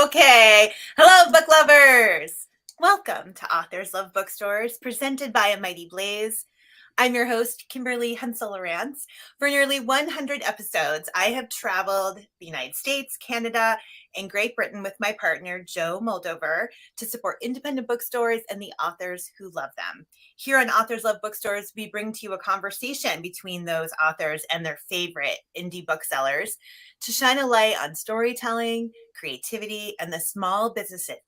Okay. Hello, book lovers. Welcome to Authors Love Bookstores, presented by A Mighty Blaze. I'm your host, Kimberly Hensle Lowrance. For nearly 100 episodes, I have traveled the United States, Canada, and Great Britain with my partner, Joe Moldover, to support independent bookstores and the authors who love them. Here on Authors Love Bookstores, we bring to you a conversation between those authors and their favorite indie booksellers to shine a light on storytelling, creativity, and the small businesses,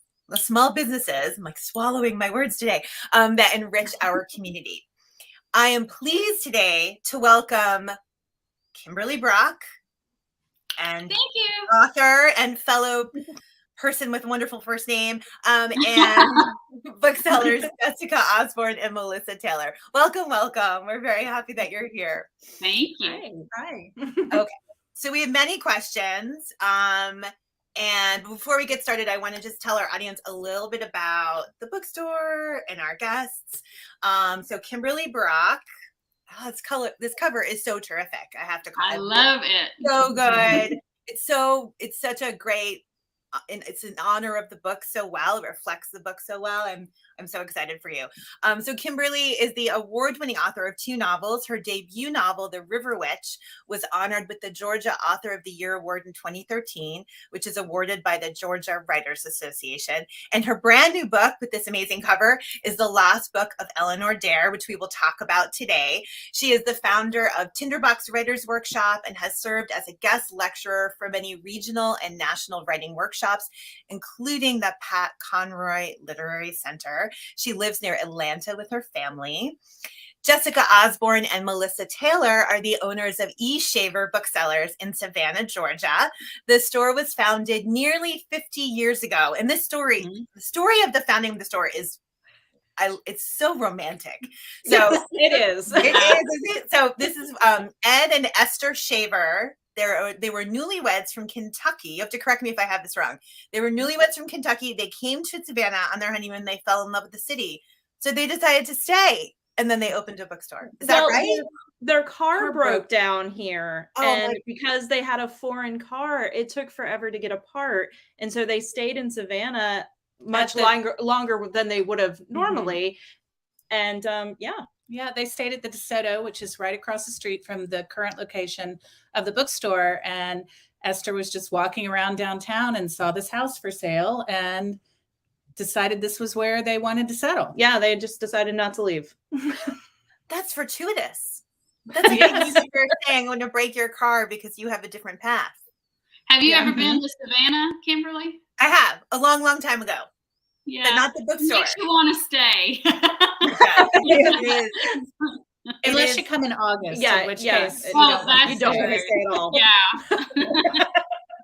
I'm like swallowing my words today, that enrich our community. I am pleased today to welcome Kimberly Brock and Thank you. author and fellow person with a wonderful first name, and booksellers Jessica Osborne and Melissa Taylor. Welcome, welcome. We're very happy that you're here. Thank you. Hi. Okay, so we have many questions. And before we get started, I want to just tell our audience a little bit about the bookstore and our guests. So Kimberly Brock, this cover is so terrific. I have to call it. I love it. So good. It's such a great, and it's an honor of the book so well. It reflects the book so well. I'm so excited for you. So Kimberly is the award-winning author of 2 novels. Her debut novel, The River Witch, was honored with the Georgia Author of the Year Award in 2013, which is awarded by the Georgia Writers Association. And her brand new book with this amazing cover is The Last Book of Eleanor Dare, which we will talk about today. She is the founder of Tinderbox Writers Workshop and has served as a guest lecturer for many regional and national writing workshops, including the Pat Conroy Literary Center. She lives near Atlanta with her family. Jessica Osborne and Melissa Taylor are the owners of E. Shaver Booksellers in Savannah, Georgia. The store was founded nearly 50 years ago. And this story, the story of the founding of the store is it's so romantic. So yes, it is. It is. So this is Ed and Esther Shaver. They were newlyweds from Kentucky. You have to correct me if I have this wrong. They were newlyweds from Kentucky. They came to Savannah on their honeymoon. They fell in love with the city. So they decided to stay. And then they opened a bookstore. Is that right? Their car broke down here. Oh, and because they had a foreign car, it took forever to get a part. And so they stayed in Savannah much longer than they would have normally. And Yeah, they stayed at the DeSoto, which is right across the street from the current location of the bookstore. And Esther was just walking around downtown and saw this house for sale and decided this was where they wanted to settle. Yeah, they just decided not to leave. That's fortuitous. That's like you're saying when to break your car because you have a different path. Have you ever been to Savannah, Kimberly? I have, a long, long time ago. Yeah. But not the bookstore. Makes you want to stay. It is. Unless you come in August, in which case you don't want to stay at all.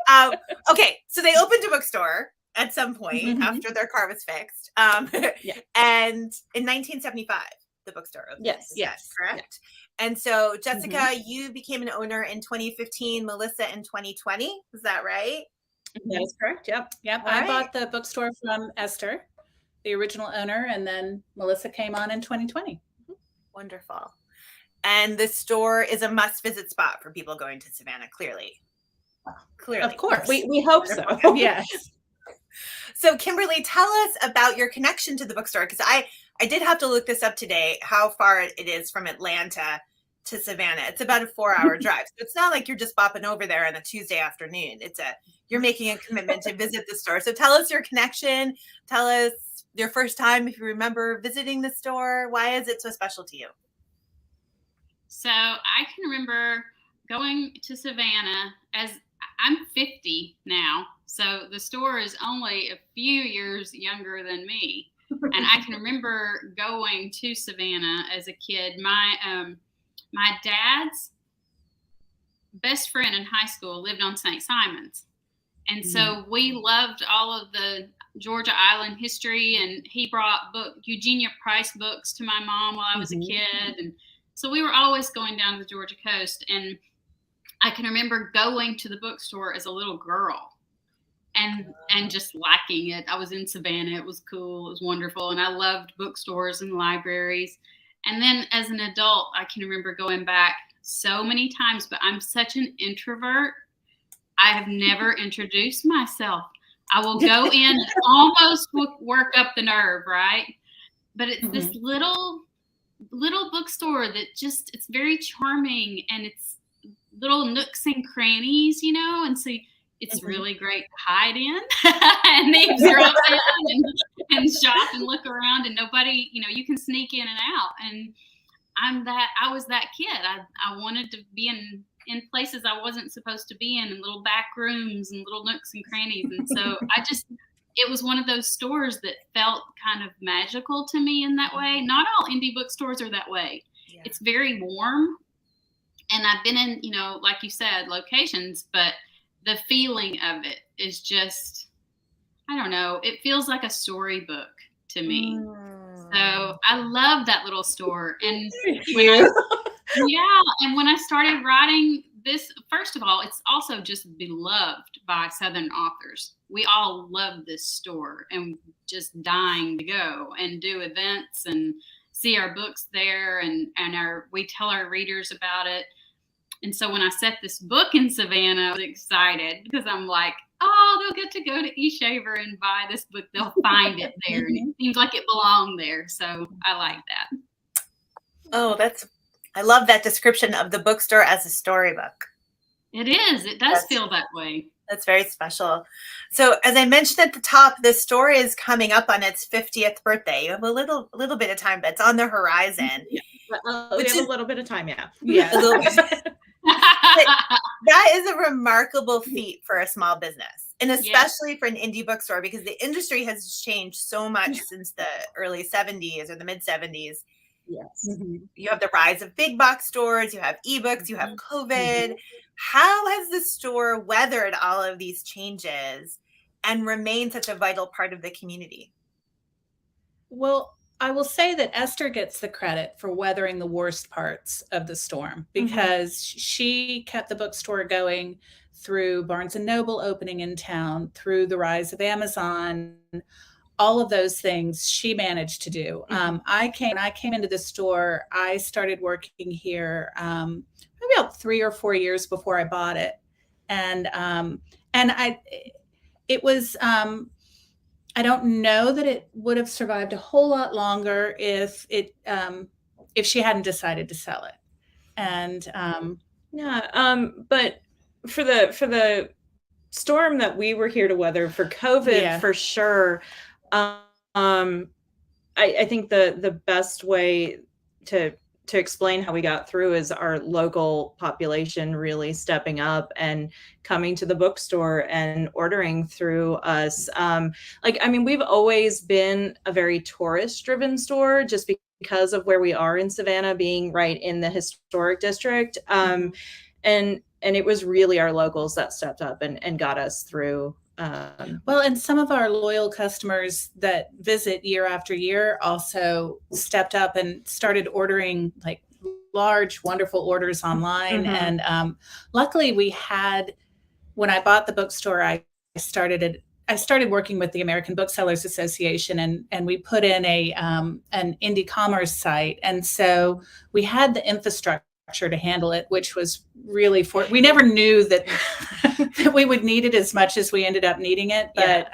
Yeah. Okay, so they opened a bookstore at some point after their car was fixed. And in 1975, the bookstore opened. Yes. Correct? Yeah. And so, Jessica, you became an owner in 2015, Melissa in 2020. Is that right? That is correct. Yep. I bought the bookstore from Esther, the original owner, and then Melissa came on in 2020. Wonderful. And the store is a must-visit spot for people going to Savannah, clearly. Of course. We hope so. Yes. So, Kimberly, tell us about your connection to the bookstore, because I did have to look this up today, how far it is from Atlanta to Savannah. It's about a 4-hour drive. So it's not like you're just bopping over there on a Tuesday afternoon. You're making a commitment to visit the store. So tell us your connection. Tell us your first time, if you remember visiting the store. Why is it so special to you? So I can remember going to Savannah as I'm 50 now. So the store is only a few years younger than me. And I can remember going to Savannah as a kid. My dad's best friend in high school lived on St. Simon's. And so we loved all of the Georgia Island history, and he brought Eugenia Price books to my mom while I was a kid. And so we were always going down the Georgia coast. And I can remember going to the bookstore as a little girl and just liking it. I was in Savannah. It was cool. It was wonderful. And I loved bookstores and libraries. And then as an adult, I can remember going back so many times, but I'm such an introvert. I have never introduced myself. I will go in and almost work up the nerve, right? But it's this little bookstore that it's very charming, and it's little nooks and crannies, and so it's really great to hide in and eavesdrop in and shop and look around, and nobody, you can sneak in and out. And I was that kid. I wanted to be in places I wasn't supposed to be in little back rooms and little nooks and crannies. And so it was one of those stores that felt kind of magical to me in that way. Not all indie bookstores are that way. Yeah. It's very warm. And I've been in, like you said, locations, but the feeling of it is just, I don't know, it feels like a storybook to me. So I love that little store. And and when I started writing this, first of all, it's also just beloved by Southern authors. We all love this store and just dying to go and do events and see our books there, and we tell our readers about it. And so when I set this book in Savannah, I was excited because I'm like, oh, they'll get to go to Eshaver and buy this book. They'll find it there. And it seems like it belonged there. So I like that. Oh, I love that description of the bookstore as a storybook. It is. It does feel that way. That's very special. So as I mentioned at the top, the store is coming up on its 50th birthday. You have a little bit of time, but it's on the horizon. Yeah. We have a little bit of time, yeah. Yeah, a little bit. That is a remarkable feat for a small business, and especially for an indie bookstore, because the industry has changed so much since the early 70s or the mid 70s. Yes. You have the rise of big box stores, you have ebooks, you have COVID. How has the store weathered all of these changes and remained such a vital part of the community? Well, I will say that Esther gets the credit for weathering the worst parts of the storm, because she kept the bookstore going through Barnes & Noble opening in town, through the rise of Amazon, all of those things she managed to do. I came into the store, I started working here maybe about 3 or 4 years before I bought it. And it was, I don't know that it would have survived a whole lot longer if she hadn't decided to sell it. And but for the storm that we were here to weather for COVID, for sure, I think the best way to explain how we got through is our local population really stepping up and coming to the bookstore and ordering through us. We've always been a very tourist-driven store just because of where we are in Savannah, being right in the historic district. And it was really our locals that stepped up and got us through. Well, and some of our loyal customers that visit year after year also stepped up and started ordering like large, wonderful orders online. And luckily when I bought the bookstore, I started working with the American Booksellers Association, and we put in an indie commerce site. And so we had the infrastructure to handle it, which was really we never knew that we would need it as much as we ended up needing it. But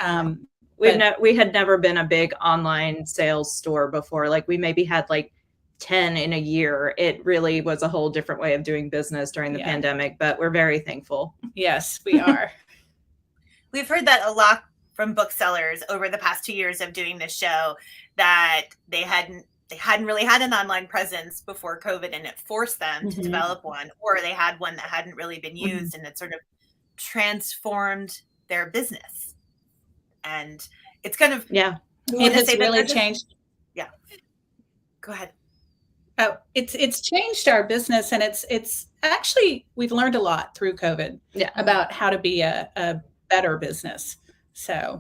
we had never been a big online sales store before. Like we maybe had like 10 in a year. It really was a whole different way of doing business during the pandemic, but we're very thankful. Yes, we are. We've heard that a lot from booksellers over the past 2 years of doing this show, that they hadn't really had an online presence before COVID, and it forced them to develop one, or they had one that hadn't really been used and it sort of transformed their business. And it's kind of, it has really changed. Yeah. Go ahead. Oh, it's changed our business, and it's actually, we've learned a lot through COVID about how to be a better business. So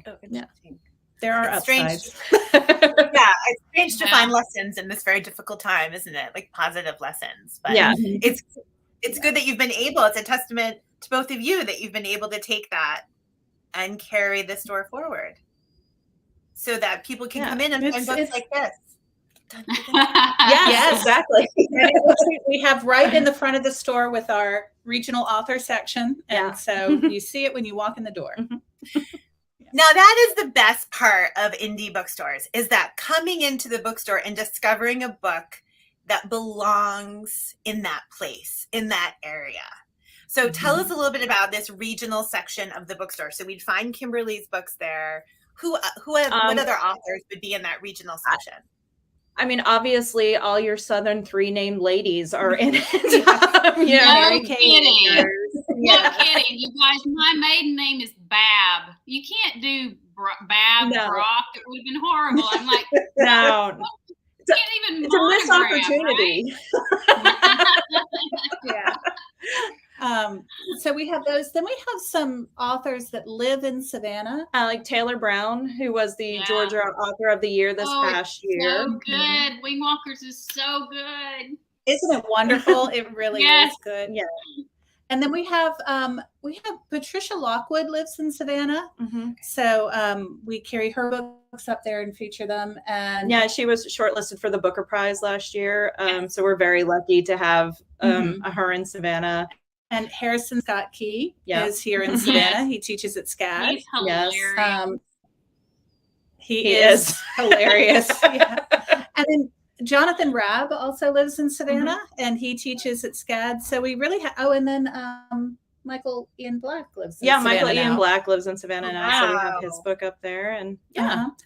there are upsides. It's strange to find lessons in this very difficult time, isn't it? Like positive lessons. But it's good that you've been able, it's a testament to both of you that you've been able to take that and carry the store forward so that people can come in and find books like this. Yes, exactly. We have right in the front of the store with our regional author section. And so you see it when you walk in the door. Now that is the best part of indie bookstores, is that coming into the bookstore and discovering a book that belongs in that place, in that area. So tell us a little bit about this regional section of the bookstore. So we'd find Kimberly's books there. What other authors would be in that regional section? I mean, obviously, all your Southern three named ladies are in it. No kidding. Yeah. No kidding. You guys, my maiden name is Bab. You can't do Bab No. Brock. It would have been horrible. I'm like, No. you can't even It's a missed opportunity. Yeah. So we have those. Then we have some authors that live in Savannah. Like Taylor Brown, who was the Yeah. Georgia Author of the Year this past year. So good. Wing Walkers is so good. Isn't it wonderful? It really Yes. is good. Yeah. And then we have Patricia Lockwood lives in Savannah. Mm-hmm. So we carry her books up there and feature them. And Yeah, she was shortlisted for the Booker Prize last year. So we're very lucky to have her in Savannah. And Harrison Scott Key Yeah. is here in Savannah. He teaches at SCAD. He's hilarious. Yes. He is hilarious. Yeah. And then Jonathan Rabb also lives in Savannah, and he teaches at SCAD. So we really have. Oh, and then Michael Ian Black lives in Savannah. Michael Ian now. Black lives in Savannah now, so we have Wow. his book up there, and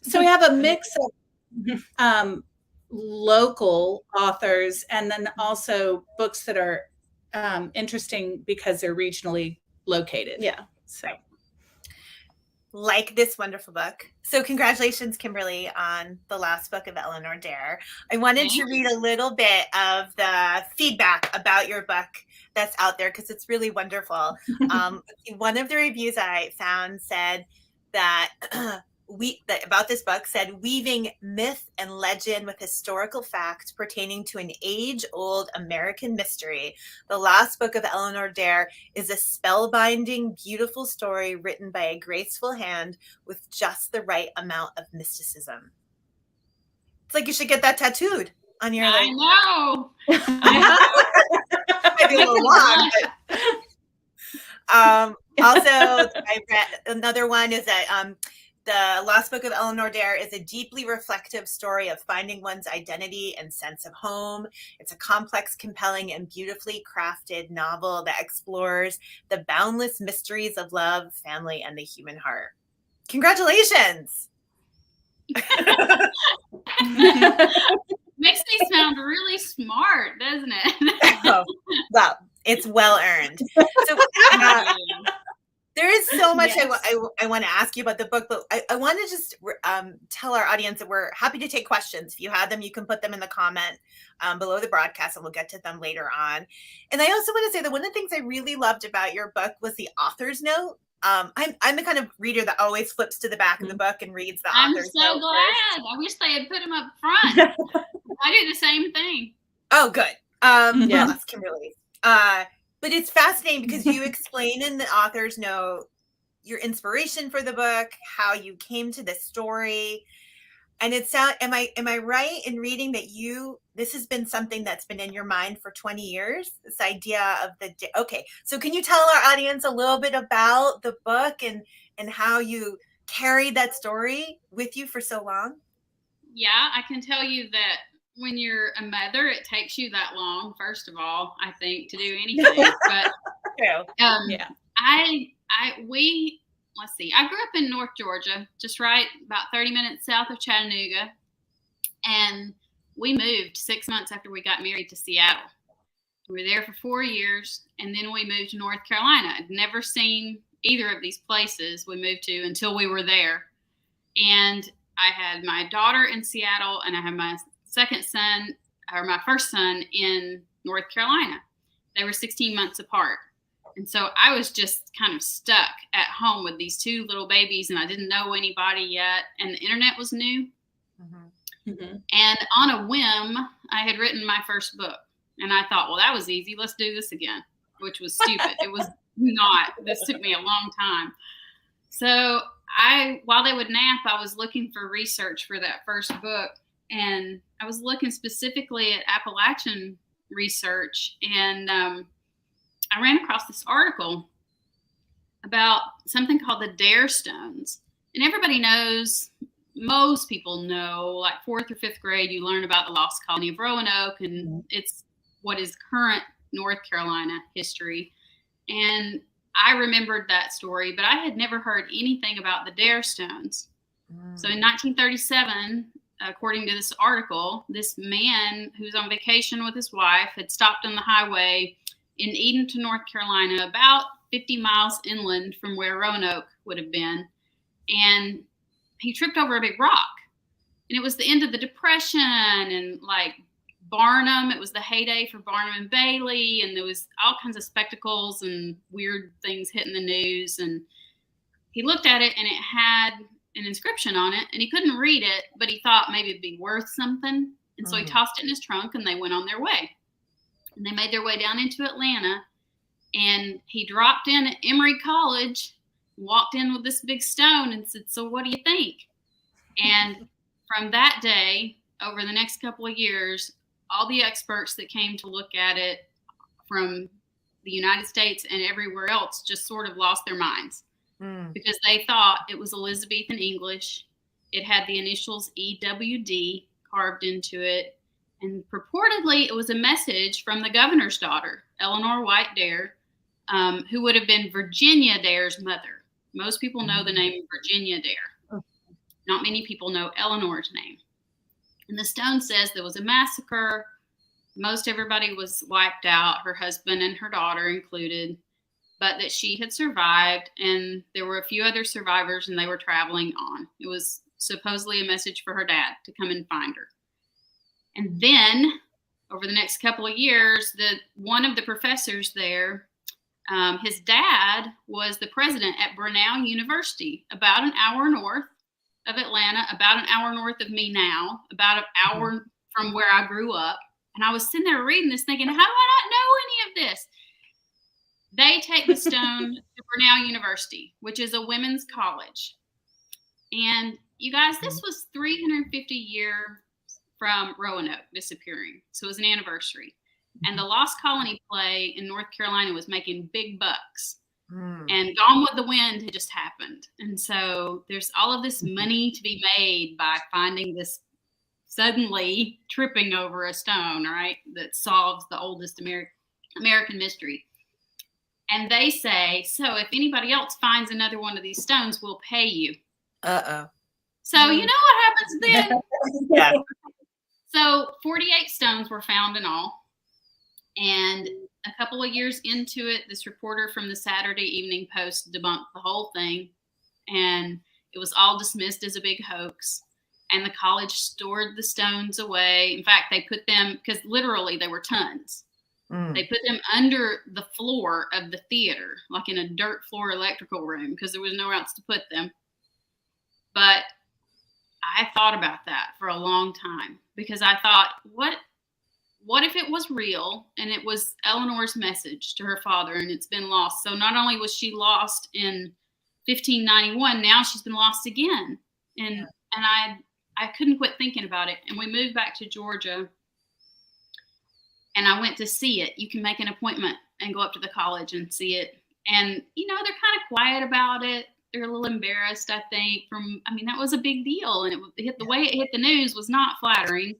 So we have a mix of local authors, and then also books that are interesting because they're regionally located. yeah. So Like this wonderful book. So congratulations, Kimberly, on the last book of ELEANOR Dare. I wanted to read a little bit of the feedback about your book that's out there because it's really wonderful. One of the reviews I found said that about this book said, weaving myth and legend with historical fact pertaining to an age-old American mystery, the last book of ELEANOR Dare is a spellbinding, beautiful story written by a graceful hand with just the right amount of mysticism. It's like you should get that tattooed on your. I know. Might be a little long, but, also, I read another one is that the last book of ELEANOR Dare is a deeply reflective story of finding one's identity and sense of home. It's a complex, compelling, and beautifully crafted novel that explores the boundless mysteries of love, family, and the human heart. Congratulations! Makes me sound really smart, doesn't it? Oh, well, it's well earned. So, there is so much I want to ask you about the book, but I want to just tell our audience that we're happy to take questions. If you have them, you can put them in the comment below the broadcast, and we'll get to them later on. And I also want to say that one of the things I really loved about your book was the author's note. I'm the kind of reader that always flips to the back of the book and reads the author's note. I'm so glad. first. I wish they had put them up front. I do the same thing. Oh, good. Yeah. That's Kimberly. But it's fascinating because you explain in the author's note your inspiration for the book, how you came to this story. And it sounds, am I right in reading that this has been something that's been in your mind for 20 years? This idea of okay. So can you tell our audience a little bit about the book and how you carried that story with you for so long? Yeah, I can tell you that when you're a mother, it takes you that long, first of all, I think, to do anything. But Yeah. Let's see, I grew up in North Georgia, just right about 30 minutes south of Chattanooga. And we moved 6 months after we got married to Seattle. We were there for 4 years, and then we moved to North Carolina. I'd never seen either of these places we moved to until we were there. And I had my daughter in Seattle, and I had my my first son in North Carolina. They were 16 months apart. And so I was just kind of stuck at home with these two little babies, and I didn't know anybody yet. And the internet was new. Mm-hmm. Mm-hmm. And on a whim, I had written my first book. And I thought, well, that was easy. Let's do this again, which was stupid. It was not. This took me a long time. So while they would nap, I was looking for research for that first book. And I was looking specifically at Appalachian research. And I ran across this article about something called the Dare Stones. And everybody knows, most people know, like 4th or 5th grade, you learn about the lost colony of Roanoke, and it's what is current North Carolina history. And I remembered that story, but I had never heard anything about the Dare Stones. So in 1937, according to this article, this man who's on vacation with his wife had stopped on the highway in Edenton, North Carolina, about 50 miles inland from where Roanoke would have been. And he tripped over a big rock. And it was the end of the Depression, and like Barnum, it was the heyday for Barnum and Bailey, and there was all kinds of spectacles and weird things hitting the news. And he looked at it, and it had an inscription on it, and he couldn't read it, but he thought maybe it'd be worth something. And so he tossed it in his trunk, and they went on their way. And they made their way down into Atlanta, and he dropped in at Emory College, walked in with this big stone and said, "So what do you think?" And from that day, over the next couple of years, all the experts that came to look at it from the United States and everywhere else just sort of lost their minds. Because they thought it was Elizabethan English. It had the initials EWD carved into it. And purportedly, it was a message from the governor's daughter, Eleanor White Dare, who would have been Virginia Dare's mother. Most people know the name Virginia Dare. Not many people know Eleanor's name. And the stone says there was a massacre. Most everybody was wiped out, her husband and her daughter included, but that she had survived, and there were a few other survivors, and they were traveling on. It was supposedly a message for her dad to come and find her. And then, over the next couple of years, one of the professors there, his dad was the president at Brenau University, about an hour north of Atlanta, about an hour north of me now, about an hour from where I grew up. And I was sitting there reading this thinking, how do I not know any of this? They take the stone to Brenau University, which is a women's college. And you guys, this was 350 years from Roanoke disappearing. So it was an anniversary. And the Lost Colony play in North Carolina was making big bucks. And Gone with the Wind had just happened. And so there's all of this money to be made by finding this suddenly tripping over a stone, right, that solves the oldest American mystery. And they say, so if anybody else finds another one of these stones, we'll pay you. So you know what happens then? Yeah. So 48 stones were found in all. And a couple of years into it, this reporter from the Saturday Evening Post debunked the whole thing. And it was all dismissed as a big hoax. And the college stored the stones away. In fact, they put them, because literally they were tons. They put them under the floor of the theater, like in a dirt floor electrical room, because there was nowhere else to put them. But I thought about that for a long time, because I thought, what if it was real and it was Eleanor's message to her father and it's been lost? So not only was she lost in 1591, now she's been lost again. And I couldn't quit thinking about it. And we moved back to Georgia. And I went to see it. You can make an appointment and go up to the college and see it. And, you know, they're kind of quiet about it. They're a little embarrassed, I think, that was a big deal. And the way it hit the news was not flattering.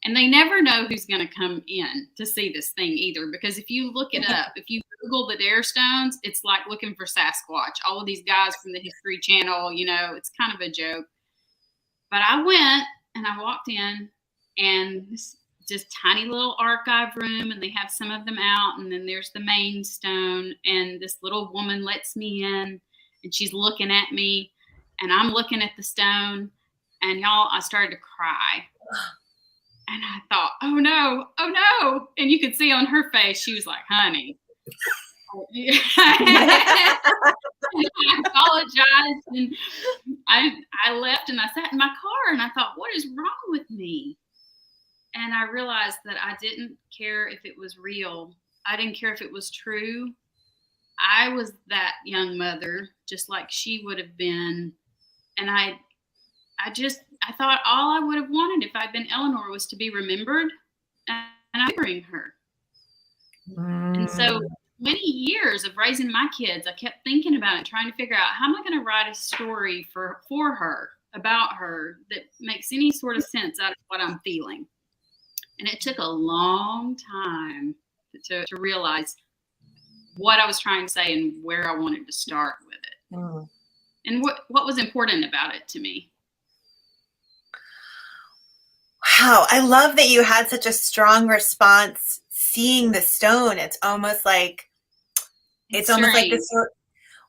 And they never know who's going to come in to see this thing either. Because if you look it up, if you Google the Dare Stones, it's like looking for Sasquatch. All of these guys from the History Channel, you know, it's kind of a joke. But I went and I walked in, and this just tiny little archive room, and they have some of them out, and then there's the main stone, and this little woman lets me in, and she's looking at me, and I'm looking at the stone, and y'all, I started to cry. And I thought, oh no, and you could see on her face, she was like, honey. I apologized, and I left, and I sat in my car, and I thought, what is wrong with me? And I realized that I didn't care if it was real. I didn't care if it was true. I was that young mother, just like she would have been. And I thought all I would have wanted if I'd been Eleanor was to be remembered, and I'm remembering her. And so 20 years of raising my kids, I kept thinking about it, trying to figure out how am I going to write a story for her, about her, that makes any sort of sense out of what I'm feeling. And it took a long time to realize what I was trying to say and where I wanted to start with it. Mm. And what was important about it to me. Wow, I love that you had such a strong response seeing the stone. It's almost like it's almost like the story.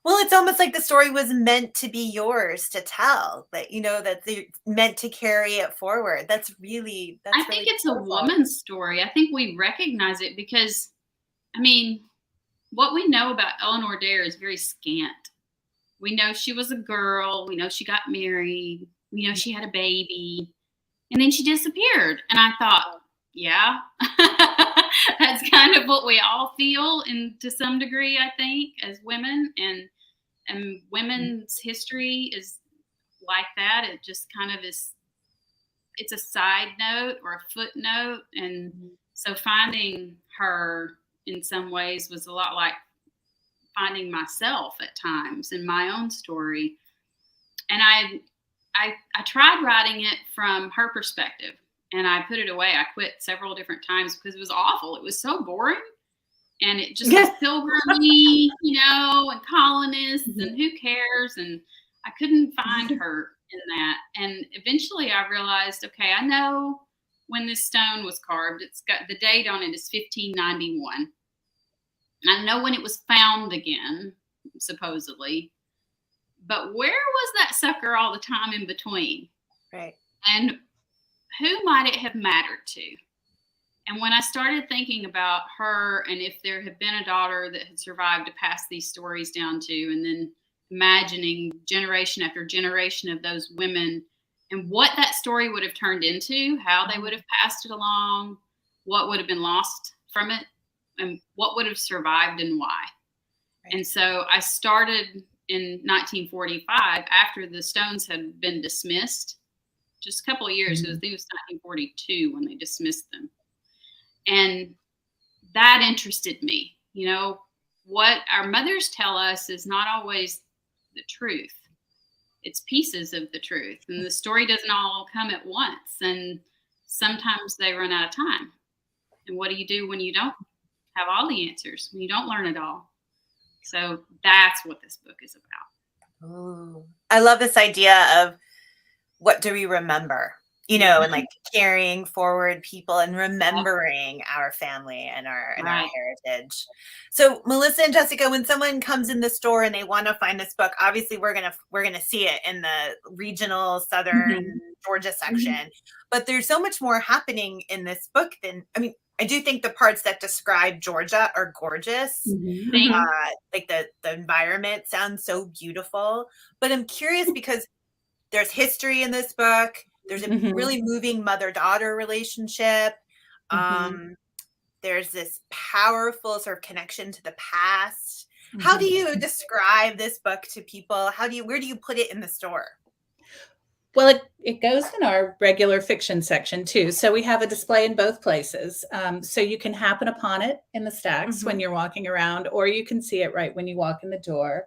Well, it's almost like the story was meant to be yours to tell. That that they're meant to carry it forward. I think it's a woman's story. I think we recognize it because, I mean, what we know about Eleanor Dare is very scant. We know she was a girl. We know she got married. We know she had a baby. And then she disappeared. And I thought, yeah, that's kind of what we all feel to some degree, I think, as women. And women's history is like that. It just kind of is, it's a side note or a footnote. And so finding her in some ways was a lot like finding myself at times in my own story. And I tried writing it from her perspective, and I put it away. I quit several different times because it was awful. It was so boring, and it just was pilgrimy, and colonists, and who cares? And I couldn't find her in that. And eventually I realized, okay, I know when this stone was carved. It's got the date on it is 1591. I know when it was found again, supposedly. But where was that sucker all the time in between? Right. And who might it have mattered to? And when I started thinking about her and if there had been a daughter that had survived to pass these stories down to, and then imagining generation after generation of those women and what that story would have turned into, how they would have passed it along, what would have been lost from it, and what would have survived and why. Right. And so I started in 1945 after the stones had been dismissed, just a couple of years. I think it was 1942 when they dismissed them. And that interested me. What our mothers tell us is not always the truth. It's pieces of the truth. And the story doesn't all come at once. And sometimes they run out of time. And what do you do when you don't have all the answers, when you don't learn it all? So that's what this book is about. Ooh. I love this idea of what do we remember, and like carrying forward people and remembering our family and our heritage. So Melissa and Jessica, when someone comes in the store and they want to find this book, obviously we're gonna see it in the regional Southern Georgia section, but there's so much more happening in this book I do think the parts that describe Georgia are gorgeous. Like the environment sounds so beautiful. But I'm curious because there's history in this book. There's a really moving mother-daughter relationship. There's this powerful sort of connection to the past. How do you describe this book to people? Where do you put it in the store? Well, it goes in our regular fiction section too. So we have a display in both places. So you can happen upon it in the stacks when you're walking around, or you can see it right when you walk in the door.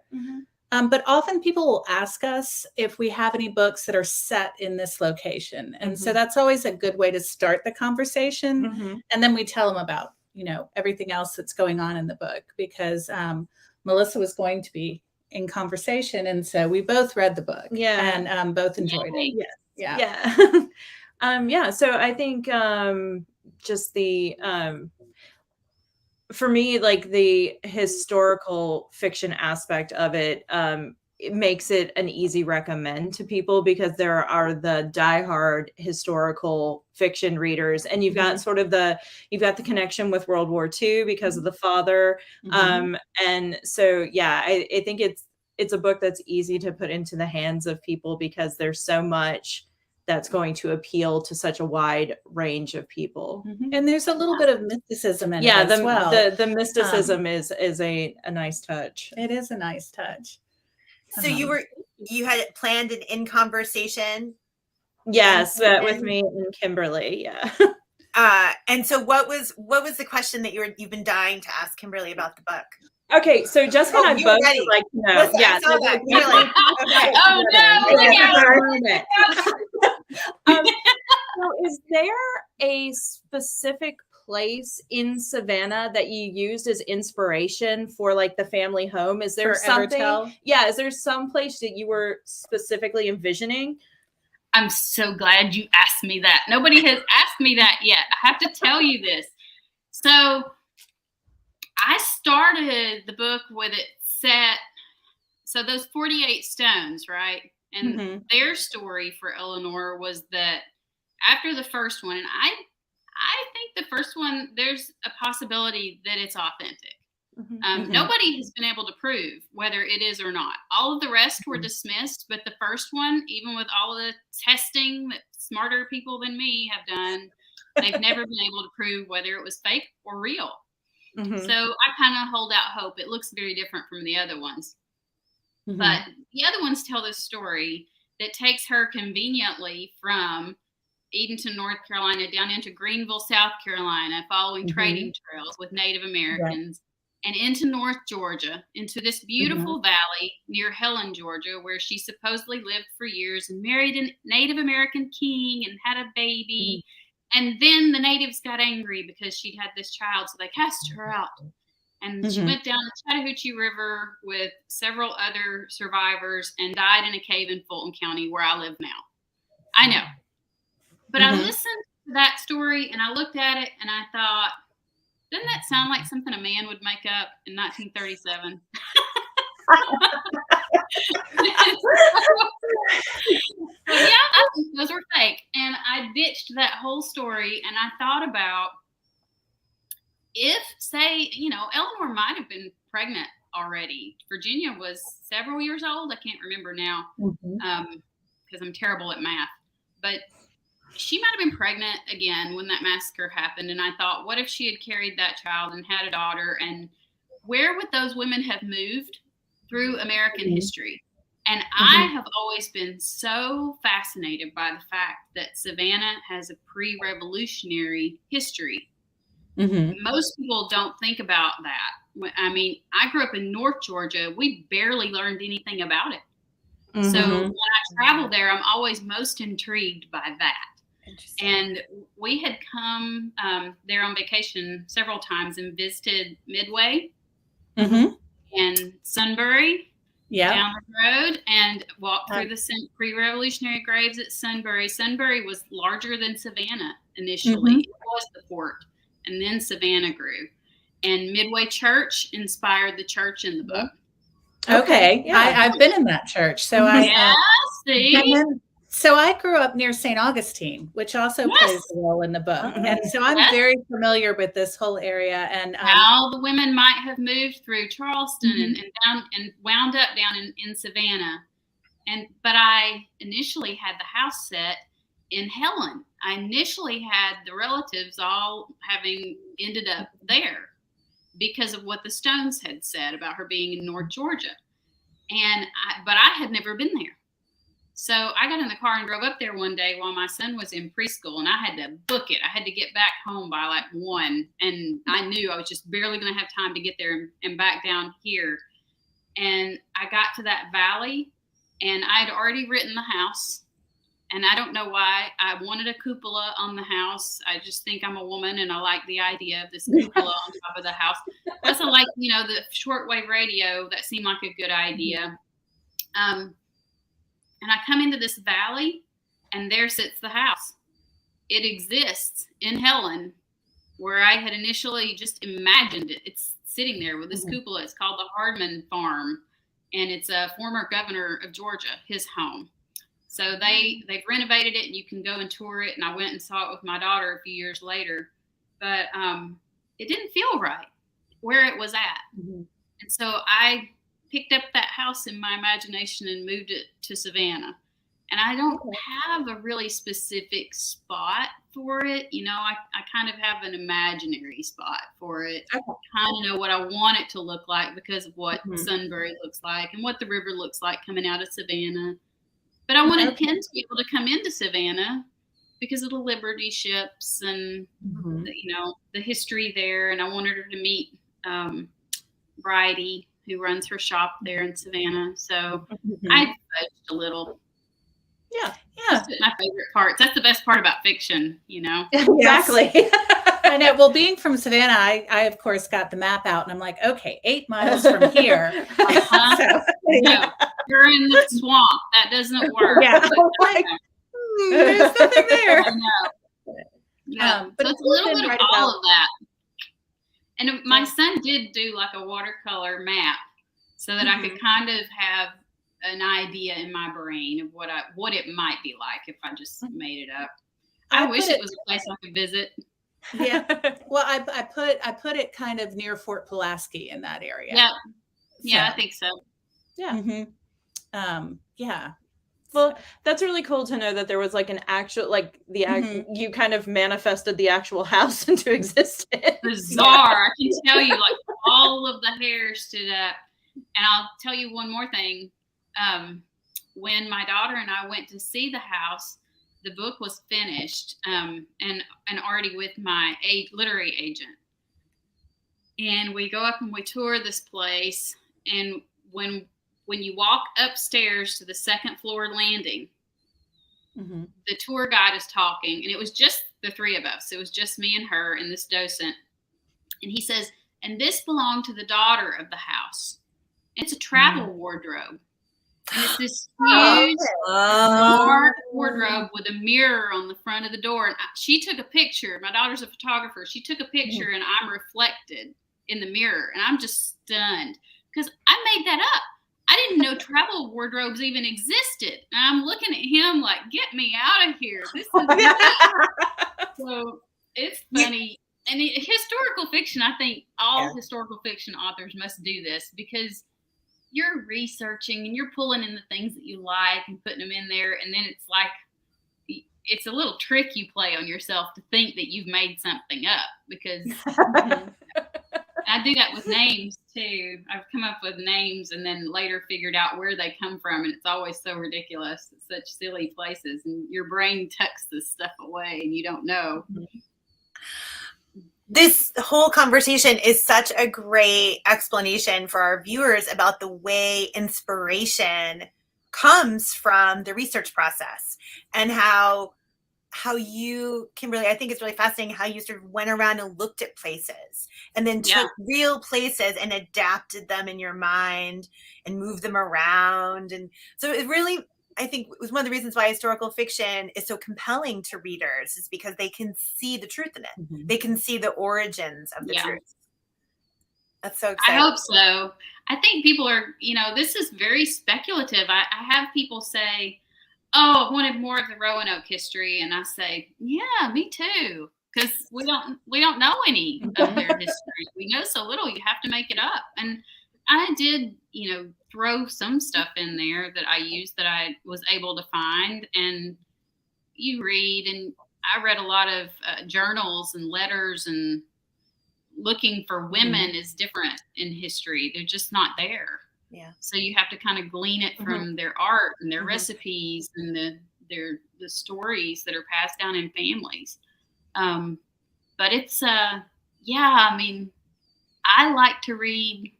But often people will ask us if we have any books that are set in this location. And so that's always a good way to start the conversation. And then we tell them about, everything else that's going on in the book, because Melissa was going to be in conversation, and so we both read the book and both enjoyed it. So I think just the for me, like the historical fiction aspect of it, it makes it an easy recommend to people because there are the diehard historical fiction readers, and you've got sort of the connection with World War II because of the father. And so, I think it's a book that's easy to put into the hands of people because there's so much that's going to appeal to such a wide range of people. And there's a little bit of mysticism in it as well. The mysticism is a nice touch. It is a nice touch. So you had it planned and in conversation? Yes, with me and Kimberly. Yeah. And so what was the question that you've been dying to ask Kimberly about the book? Okay, so Jessica and I you were both ready. would like to know. Listen, Yeah, I saw that. You're like, okay. So is there a specific place in Savannah that you used as inspiration for like the family home? Is there For something? Evertell? Yeah, is there some place that you were specifically envisioning? I'm so glad you asked me that. Nobody has asked me that yet. I have to tell you this. So I started the book with it set. So those 48 stones, right? And their story for ELEANOR was that after the first one, and I think the first one, there's a possibility that it's authentic. Nobody has been able to prove whether it is or not. All of the rest were dismissed, but the first one, even with all of the testing that smarter people than me have done, they've never been able to prove whether it was fake or real. So I kind of hold out hope. It looks very different from the other ones. But the other ones tell this story that takes her conveniently from Edenton, North Carolina, down into Greenville, South Carolina, following trading trails with Native Americans, and into North Georgia, into this beautiful valley near Helen, Georgia, where she supposedly lived for years and married a Native American king and had a baby. And then the natives got angry because she'd had this child, so they cast her out. And she went down the Chattahoochee River with several other survivors and died in a cave in Fulton County, where I live now. I know. But I listened to that story and I looked at it and I thought, doesn't that sound like something a man would make up in 1937? Yeah, I think those were fake. And I ditched that whole story and I thought about if, say, ELEANOR might have been pregnant already. Virginia was several years old. I can't remember now because I'm terrible at math. But she might have been pregnant again when that massacre happened. And I thought, what if she had carried that child and had a daughter? And where would those women have moved through American history? And I have always been so fascinated by the fact that Savannah has a pre-revolutionary history. Most people don't think about that. I mean, I grew up in North Georgia. We barely learned anything about it. So when I travel there, I'm always most intrigued by that. And we had come there on vacation several times and visited Midway and Sunbury down the road and walked through the pre-revolutionary graves at Sunbury. Sunbury was larger than Savannah initially. It was the port. And then Savannah grew. And Midway Church inspired the church in the book. Okay. I've been in that church. So So I grew up near St. Augustine, which also plays a role in the book. And so I'm very familiar with this whole area. And how the women might have moved through Charleston and down and wound up down in Savannah. But I initially had the house set in Helen. I initially had the relatives all having ended up there because of what the Stones had said about her being in North Georgia. But I had never been there. So I got in the car and drove up there one day while my son was in preschool, and I had to book it. I had to get back home by like 1, and I knew I was just barely going to have time to get there and back down here. And I got to that valley, and I had already written the house. And I don't know why I wanted a cupola on the house. I just think I'm a woman and I like the idea of this cupola on top of the house. Plus I like, the shortwave radio. That seemed like a good idea. And I come into this valley and there sits the house. It exists in Helen where I had initially just imagined it. It's sitting there with this cupola. It's called the Hardman Farm. And it's a former governor of Georgia, his home. So they've renovated it and you can go and tour it. And I went and saw it with my daughter a few years later, but it didn't feel right where it was at. And so I picked up that house in my imagination and moved it to Savannah. And I don't have a really specific spot for it. I kind of have an imaginary spot for it. I kind of know what I want it to look like because of what Sunbury looks like and what the river looks like coming out of Savannah. But I wanted Penn to be able to come into Savannah because of the Liberty ships and Mhm. the history there. And I wanted her to meet Bridie, who runs her shop there in Savannah. So I fudged a little. Yeah. Just my favorite parts. That's the best part about fiction, Exactly. I know. Well, being from Savannah, I of course got the map out, and I'm like, okay, 8 miles from here. Uh-huh. No, you're in the swamp. That doesn't work. Yeah. There's nothing there. I know. Yeah. But so it's a little bit of all of that. And my son did do like a watercolor map so that I could kind of have an idea in my brain of what it might be like if I just made it up. I wish it was a place I could visit. Yeah. Well, I put it kind of near Fort Pulaski in that area. Yeah. Yeah, I think so. Yeah. Mm-hmm. Yeah. Well, that's really cool to know that there was like an actual, like you kind of manifested the actual house into existence. Bizarre. I can tell you, like, all of the hair stood up. And I'll tell you one more thing. When my daughter and I went to see the house, the book was finished and already with my literary agent. And we go up and we tour this place. And when you walk upstairs to the second floor landing, the tour guide is talking, and it was just the three of us. It was just me and her and this docent. And he says, and this belonged to the daughter of the house. It's a travel wardrobe. And it's this huge dark wardrobe with a mirror on the front of the door. And she took a picture. My daughter's a photographer. She took a picture and I'm reflected in the mirror. And I'm just stunned because I made that up. I didn't know travel wardrobes even existed. And I'm looking at him like, get me out of here. This is so it's funny. And historical fiction, I think all historical fiction authors must do this because you're researching and you're pulling in the things that you like and putting them in there. And then it's like, it's a little trick you play on yourself to think that you've made something up because I do that with names too. I've come up with names and then later figured out where they come from. And it's always so ridiculous. It's such silly places and your brain tucks this stuff away and you don't know. This whole conversation is such a great explanation for our viewers about the way inspiration comes from the research process and how you, Kimberly, I think it's really fascinating how you sort of went around and looked at places and then took real places and adapted them in your mind and moved them around. And so it really, I think it was one of the reasons why historical fiction is so compelling to readers is because they can see the truth in it. They can see the origins of the truth. That's so exciting. I hope so. I think people are, this is very speculative. I have people say, oh, I wanted more of the Roanoke history. And I say, yeah, me too. Because we don't know any of their history. We know so little, you have to make it up. And I did, throw some stuff in there that I used that I was able to find. And you read, and I read a lot of journals and letters, and looking for women is different in history. They're just not there. Yeah. So you have to kind of glean it from their art and their recipes and the stories that are passed down in families. But it's, I mean, I like to read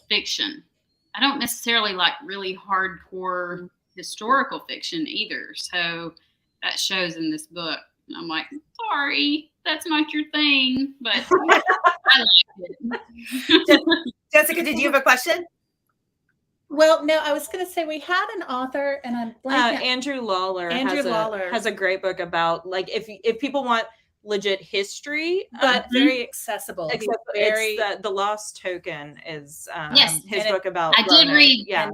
fiction. I don't necessarily like really hardcore historical fiction either. So that shows in this book. And I'm like, sorry, that's not your thing, but I like it. Jessica, did you have a question? Well, no, I was going to say we had an author, and I'm blanking. Andrew Lawler. Lawler has a great book about like if people want legit history, but very accessible. It's the Lost Token is his book about. I did read. Yeah,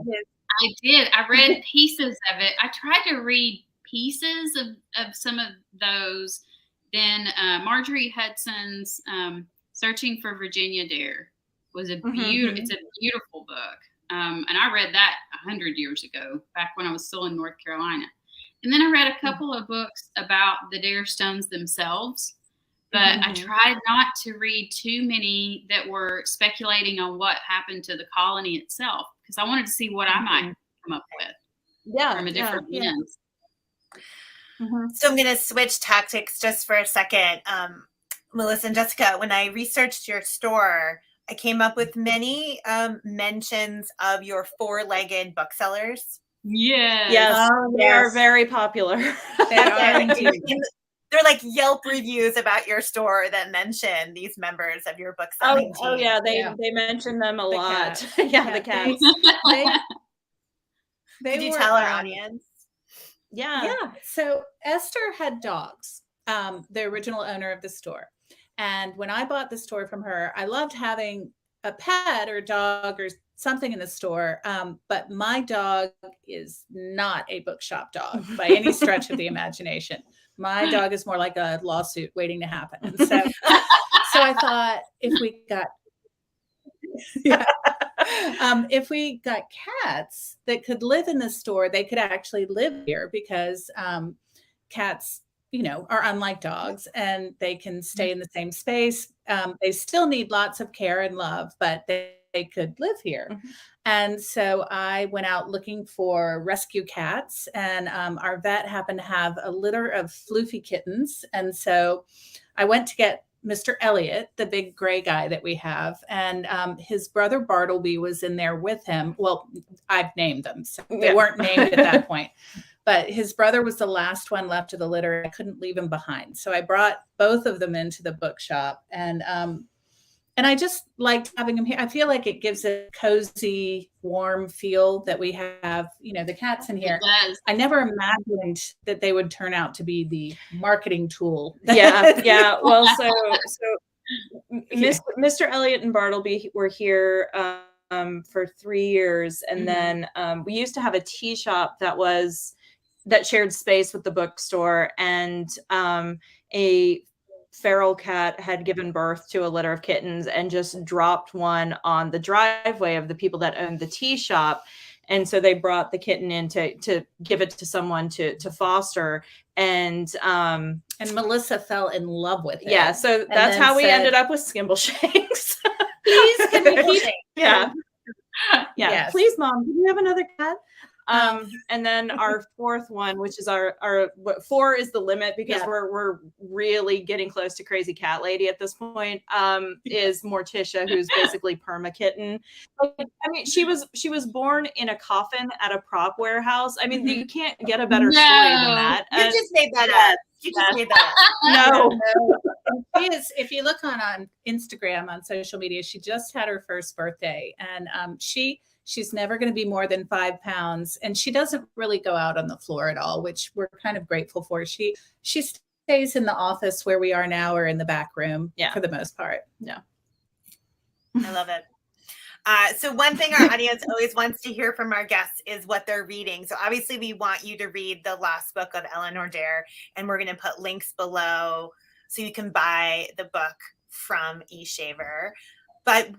I read pieces of it. I tried to read pieces of some of those. Then Marjorie Hudson's Searching for Virginia Dare was a beautiful. It's a beautiful book. And I read that 100 years ago, back when I was still in North Carolina. And then I read a couple of books about the Dare Stones themselves, but I tried not to read too many that were speculating on what happened to the colony itself, because I wanted to see what I might come up with from a different lens. So I'm going to switch tactics just for a second. Melissa and Jessica, when I researched your store, I came up with many mentions of your four-legged booksellers. Yes. They are very popular. They are indeed. They're like Yelp reviews about your store that mention these members of your bookselling team. Oh yeah, they mention them a lot. Cats. The cats. Could you tell our audience? Yeah. So Esther had dogs, the original owner of the store. And when I bought the store from her, I loved having a pet or a dog or something in the store. But my dog is not a bookshop dog by any stretch of the imagination. My dog is more like a lawsuit waiting to happen. And so I thought if we got if we got cats that could live in the store, they could actually live here because cats, are unlike dogs and they can stay in the same space. They still need lots of care and love, but they could live here. And so I went out looking for rescue cats, and our vet happened to have a litter of floofy kittens. And so I went to get Mr. Elliot, the big gray guy that we have, and his brother Bartleby was in there with him. Well, I've named them, so they weren't named at that point. But his brother was the last one left of the litter. I couldn't leave him behind. So I brought both of them into the bookshop, and I just liked having them here. I feel like it gives a cozy, warm feel that we have, the cats in here. It does. I never imagined that they would turn out to be the marketing tool. Yeah. Well, so Mr. Elliot and Bartleby were here for 3 years. And then we used to have a tea shop that shared space with the bookstore, and a feral cat had given birth to a litter of kittens and just dropped one on the driveway of the people that owned the tea shop. And so they brought the kitten in to give it to someone to foster. And Melissa fell in love with it. Yeah. So that's how we ended up with Skimbleshanks. Please, can we keep it? Yeah. Yes. Please, Mom, do you have another cat? And then our fourth one, which is our 4 is the limit because we're really getting close to crazy cat lady at this point, is Morticia, who's basically perma kitten. I mean, she was born in a coffin at a prop warehouse. I mean, you can't get a better story than that. You just made that up. You just made that up. No. She is, if you look on Instagram, on social media, she just had her first birthday, and she's never going to be more than 5 pounds, and she doesn't really go out on the floor at all, which we're kind of grateful for. She stays in the office where we are now, or in the back room for the most part. Yeah. I love it. So one thing our audience always wants to hear from our guests is what they're reading. So obviously we want you to read the last book of ELEANOR Dare, and we're going to put links below so you can buy the book from eShaver. But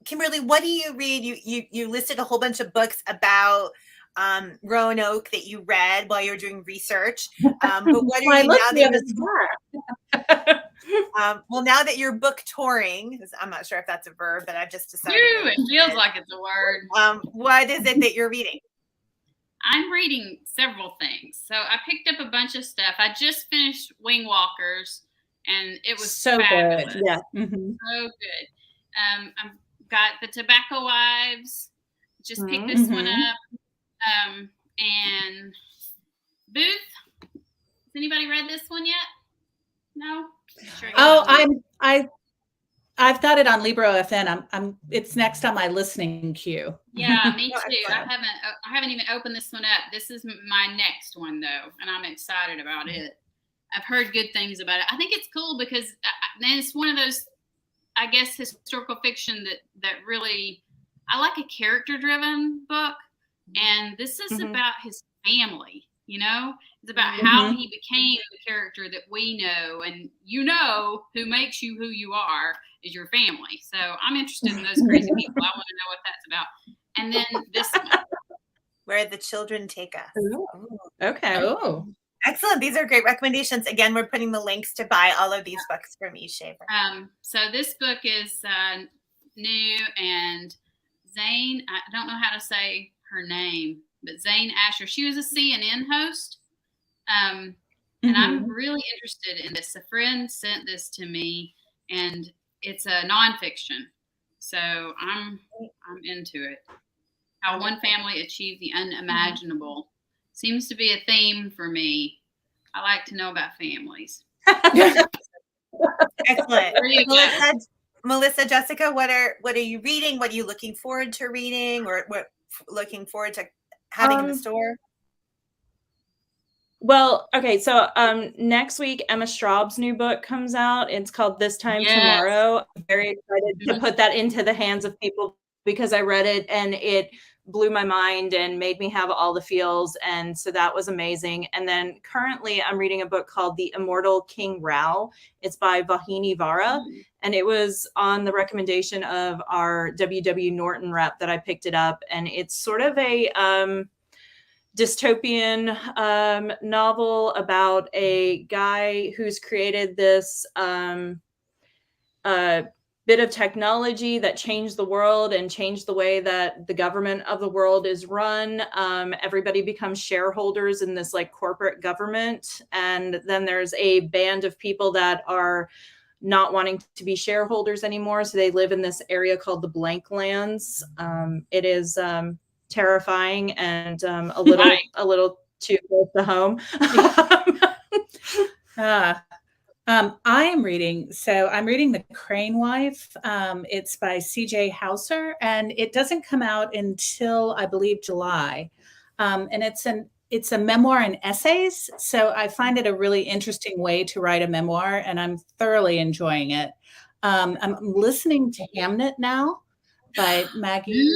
Kimberly, what do you read? You listed a whole bunch of books about Roanoke that you read while you were doing research. But what are you now that you're book touring? I'm not sure if that's a verb, but I've just decided. It feels like it's a word. What is it that you're reading? I'm reading several things. So I picked up a bunch of stuff. I just finished Wing Walkers, and it was so fabulous. good. Yeah. So good. I've got The Tobacco Wives. Just picked this one up. And Booth. Has anybody read this one yet? No. Sure. I've got it on LibroFN. It's next on my listening queue. Yeah, me too. I haven't even opened this one up. This is my next one though, and I'm excited about it. I've heard good things about it. I think it's cool because it's one of those, I guess, historical fiction that really, I like a character-driven book, and this is about his family. It's about how he became the character that we know, and who makes you who you are is your family. So I'm interested in those crazy people. I want to know what that's about. And then this one, Where the Children Take Us. Ooh. Okay. Oh. Excellent. These are great recommendations. Again, we're putting the links to buy all of these books from eShaver. So this book is new, and Zane, I don't know how to say her name, but Zane Asher. She was a CNN host, And I'm really interested in this. A friend sent this to me, and it's a nonfiction. So I'm into it. How one family achieved the unimaginable seems to be a theme for me. I like to know about families. Excellent. Melissa, Jessica, what are you reading? What are you looking forward to reading, or what looking forward to having in the store? Well, okay, so next week Emma Straub's new book comes out. It's called This Time Tomorrow. I'm very excited to put that into the hands of people because I read it and it blew my mind and made me have all the feels, and so that was amazing. And then currently I'm reading a book called The Immortal King Rao. It's by Vahini Vara, and it was on the recommendation of our W.W. Norton rep that I picked it up, and it's sort of a dystopian novel about a guy who's created this bit of technology that changed the world and changed the way that the government of the world is run. Everybody becomes shareholders in this like corporate government. And then there's a band of people that are not wanting to be shareholders anymore. So they live in this area called the Blank Lands. It is terrifying and a little too close to home. I'm reading The Crane Wife. It's by C.J. Hauser, and it doesn't come out until I believe July. And it's a memoir and essays. So I find it a really interesting way to write a memoir, and I'm thoroughly enjoying it. I'm listening to Hamnet now by Maggie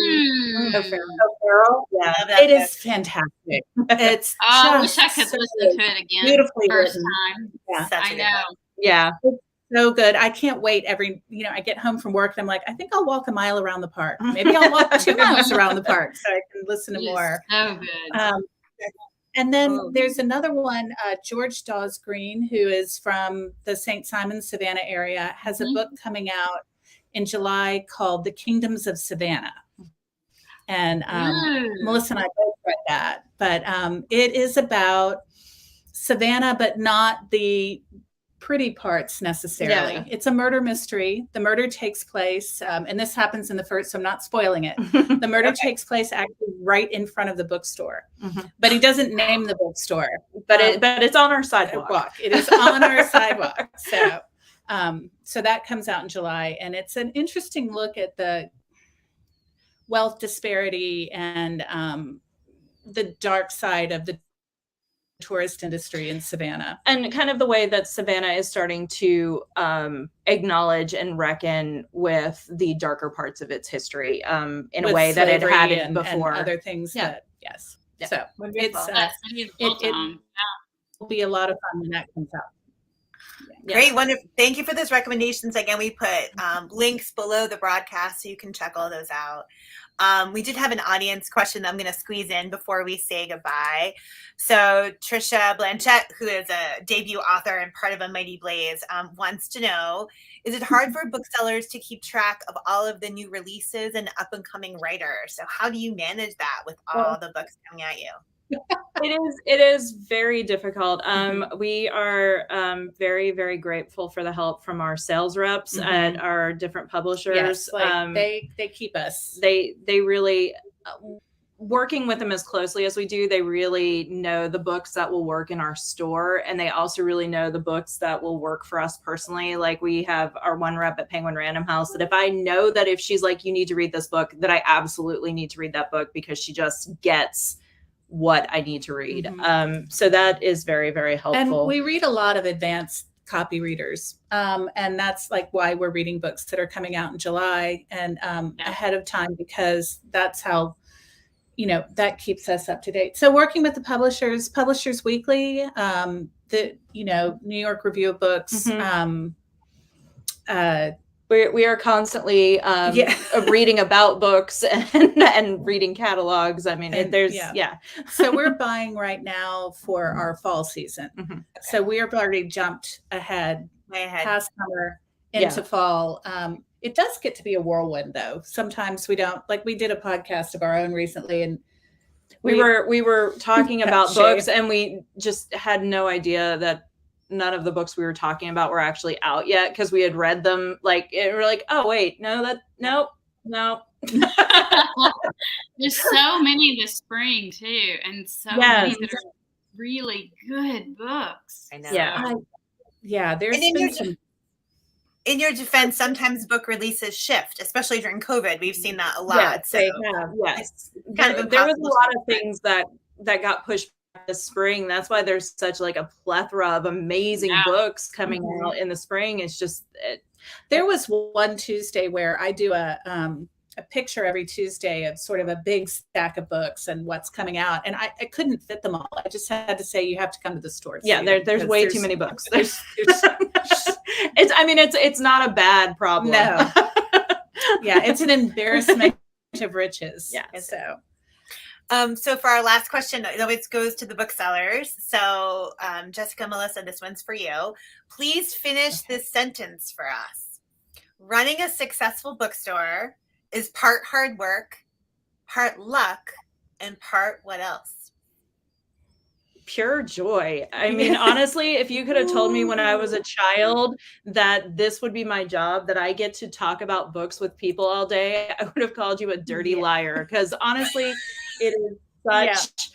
O'Farrell. Yeah, it is fantastic. It's I wish I could listen to it again. Beautifully first written. time. Yeah, I know. Yeah. It's so good. I can't wait. I get home from work and I'm like, I think I'll walk a mile around the park. Maybe I'll walk 2 miles around the park so I can listen to more. So good. And then there's another one, George Dawes Green, who is from the St. Simons, Savannah area, has a book coming out in July called The Kingdoms of Savannah. And Melissa and I both read that. But it is about Savannah, but not the pretty parts necessarily. Yeah. It's a murder mystery. The murder takes place, and this happens in the first, so I'm not spoiling it. The murder takes place actually right in front of the bookstore, but he doesn't name the bookstore. But it's on our sidewalk. It is on our sidewalk. So that comes out in July, and it's an interesting look at the wealth disparity and the dark side of the tourist industry in Savannah, and kind of the way that Savannah is starting to acknowledge and reckon with the darker parts of its history in a way that it hadn't before. And other things that so it will be a lot of fun when that comes out. Great, wonderful. Thank you for those recommendations. Again, we put links below the broadcast so you can check all those out. We did have an audience question that I'm going to squeeze in before we say goodbye. So Trisha Blanchette, who is a debut author and part of A Mighty Blaze, wants to know, is it hard for booksellers to keep track of all of the new releases and up-and-coming writers? So how do you manage that with all the books coming at you? It is very difficult. We are very, very grateful for the help from our sales reps at our different publishers. Yes, they keep us. They really, working with them as closely as we do, they really know the books that will work in our store, and they also really know the books that will work for us personally. Like, we have our one rep at Penguin Random House that if I know that if she's like, you need to read this book, that I absolutely need to read that book because she just gets what I need to read. So that is very, very helpful. And we read a lot of advanced copy readers. And that's like why we're reading books that are coming out in July and ahead of time, because that's how, that keeps us up to date. So working with the Publishers Weekly, the, New York Review of Books, we are constantly reading about books and reading catalogs. I mean, So we're buying right now for our fall season. So we are already jumped ahead past summer into fall. It does get to be a whirlwind, though. Sometimes we don't, like we did a podcast of our own recently, and We were talking about Shame. books, and we just had no idea that none of the books we were talking about were actually out yet, because we had read them. Like, we're like, oh wait, no. There's so many this spring too, and so many that are really good books. I know. Yeah. There's And been some. in your defense, sometimes book releases shift, especially during COVID. We've seen that a lot. Yes, so they have. Yes, kind of there was a impossible lot to of things that got pushed back this spring. That's why there's such like a plethora of amazing books coming out in the spring. It's just There was one Tuesday where I do a picture every Tuesday of sort of a big stack of books and what's coming out, and I couldn't fit them all. I just had to say, you have to come to the store. Yeah, there's way too many books. There's it's not a bad problem. No. Yeah, it's an embarrassment of riches. Yeah. So for our last question, it always goes to the booksellers. So Jessica, Melissa, this one's for you. Please finish this sentence for us. Running a successful bookstore is part hard work, part luck, and part what else? Pure joy. I mean, honestly, if you could have told me when I was a child that this would be my job, that I get to talk about books with people all day, I would have called you a dirty liar. Because honestly, it is such,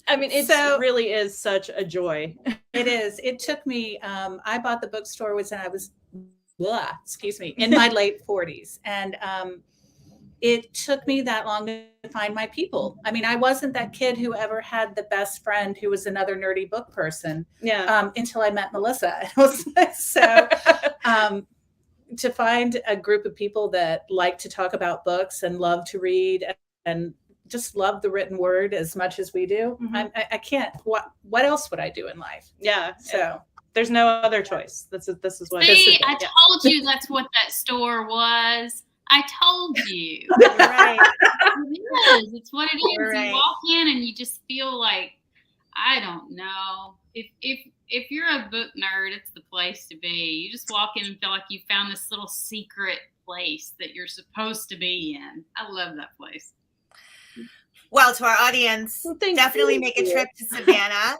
I mean, it really is such a joy. It is. It took me, I bought the bookstore when I was, in my late 40s. And it took me that long to find my people. I mean, I wasn't that kid who ever had the best friend who was another nerdy book person. Until I met Melissa. So to find a group of people that like to talk about books and love to read and just love the written word as much as we do, I can't. What else would I do in life? Yeah. So there's no other choice. This is what. See, I told you that's what that store was. I told you. Right. It is. It's what it is. Right. You walk in and you just feel like, I don't know. If you're a book nerd, it's the place to be. You just walk in and feel like you found this little secret place that you're supposed to be in. I love that place. Well, to our audience, definitely make a trip to Savannah.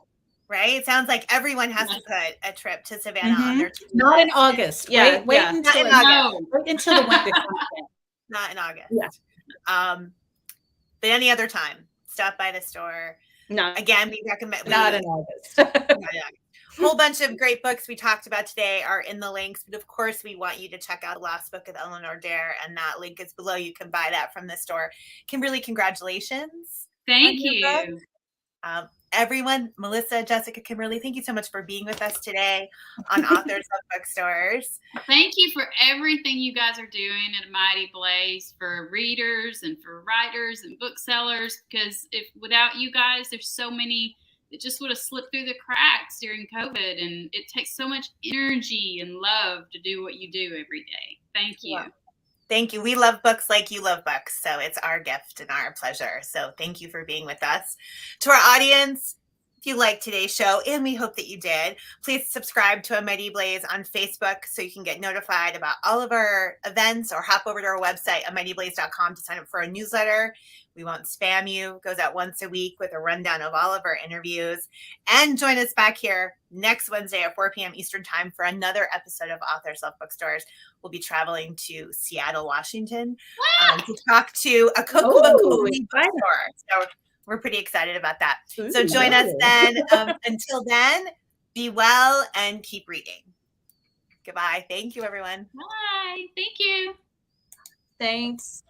Right? It sounds like everyone has to put a trip to Savannah on their to-do Not list. in August. Yeah, Wait Not until in August. wait until the winter comes in. Not in August. Yeah. But any other time, stop by the store. No. Again, we recommend Not in August. A whole bunch of great books we talked about today are in the links, but of course we want you to check out the last book of ELEANOR Dare, and that link is below. You can buy that from the store. Kimberly, congratulations. Thank you. Everyone, Melissa, Jessica, Kimberly, thank you so much for being with us today on Authors Bookstores. Thank you for everything you guys are doing at Mighty Blaze for readers and for writers and booksellers, because without you guys, there's so many that just would have slipped through the cracks during COVID, and it takes so much energy and love to do what you do every day. Thank you. Wow. Thank you. We love books like you love books, so it's our gift and our pleasure. So thank you for being with us. To our audience, if you liked today's show, and we hope that you did, please subscribe to A Mighty Blaze on Facebook so you can get notified about all of our events, or hop over to our website, amightyblaze.com, to sign up for a newsletter. We won't spam you. It goes out once a week with a rundown of all of our interviews. And join us back here next Wednesday at 4 p.m. Eastern Time for another episode of Authors Bookstores. We'll be traveling to Seattle, Washington to talk to a cookbook bookstore. So we're pretty excited about that. So join us then. Until then, be well and keep reading. Goodbye. Thank you, everyone. Bye. Thank you. Thanks.